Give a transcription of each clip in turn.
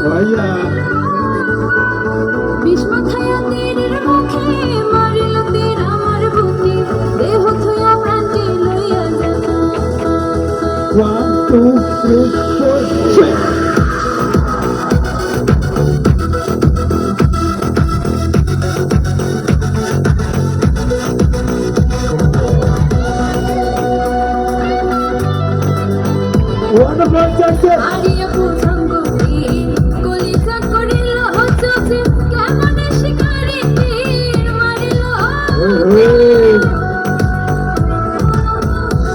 ভাইয়া বিস্মা খায়া তীরের মুখে মারিল তীর আমার বুকে দেহ থুয়া প্রাণটি লইয়া যাতা 1 2 3 4 6 Wonderful Jackson! হারিয়ে প্রসঙ্গ কলিজা করিল হচ্ছে কেমন শিকারি তীর মারিল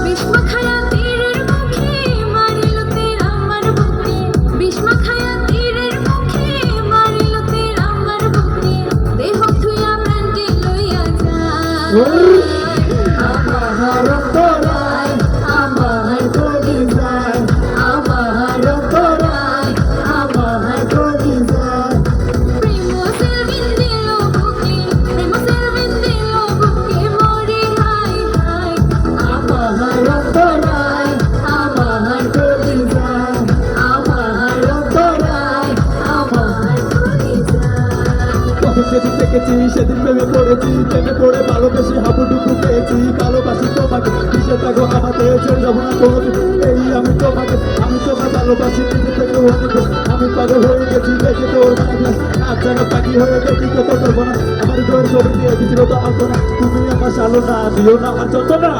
বিস্মা খায়া তীরের মুখে মারিল তীর আমার বুকে বিস্মা খায়া তীরের মুখে মারিল তীর আমার বুকে দেহ থুয়া প্রাণটি লইয়া যায় আমার অন্তরায় আমার কলিজায় আমার অন্তরায় আমার কলিজায় প্রেম সেলভিন দিল বুকে মরি হাই হাই আমার অন্তরায় আমার কলিজায় আমার অন্তরায় আমার কলিজায় কখন যেদিন দেখেছি সেদিন প্রেমে পড়ে ভালোবেসে হাবুডুবু পেয়েছি ভালোবাসি তোমাকে কিসে থাকো আমাদের ছেড়ে যাবো না কোনোদিন এই আমি তোমাকে ভালোবাসি নিজে থেকে অনেক আমি পাগল হয়ে গেছি দেখে তোর আর যেন পাখি হয়ে গেছি কত করবো না আমার তোর ছবি দিয়ে দিছিল তো আসবো না তুমি আমার সালো না দিও না আমার যত না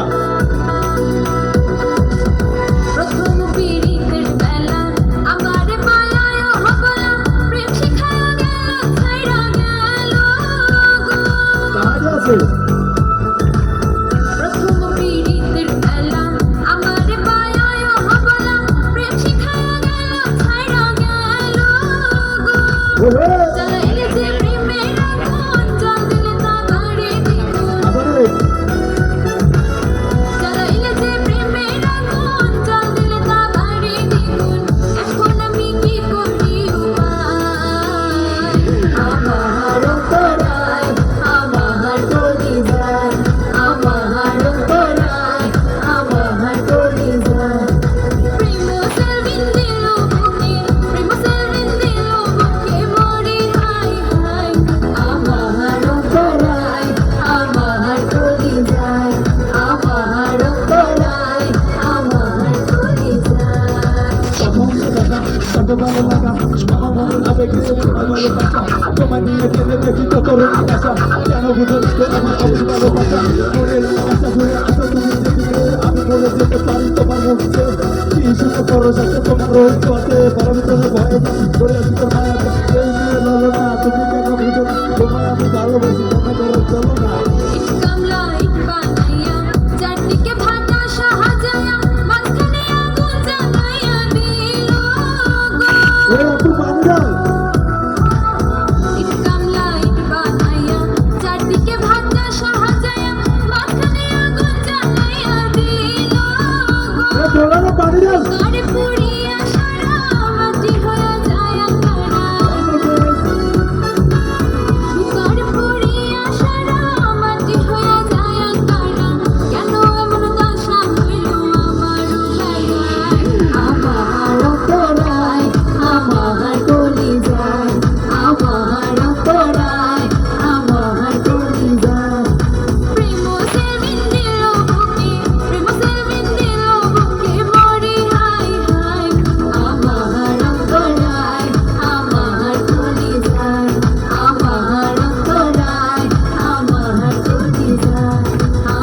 প্রথম পীড়িতের বেলা আমারে পালায় হবলা প্রেম শিখায়া গেল ছাইরা গেল কাজ আছে প্রথম পীড়িতের বেলা আমারে পালায় হবলা প্রেম শিখায়া গেল ছাইরা গেল চালাইলে যে প্রেমের আগুন জল দিলে তা ধরে দ্বিগুণ চালাইলে যে প্রেমের আগুন জল দিলে তা ধরে দ্বিগুণ এখন আমি কি করি উপায় আমার অন্তরায় আমার কলিজায় আমার অন্তরায় আমার কলিজায় প্রেম সেলভিন দিল বুকে মরি হাই হাই আমার অন্তরায় আমার কলিজায় আমার অন্তরায় আমার কলিজায় কত ভালো লাগা আমার মনে আবেগে ভালো বাসা তোমায় নিয়ে গেলে দেখি কত রঙিন আশা কেন বুঝতে আমার অবুঝ ভালোবাসা মনে আশা ধরে আসো তুমি যেতে আমি বলে যেতে পারি তোমার মুখে কি সুখ করো সাথে তোমার রোজ আছে বড় ভিতরে ভয়ে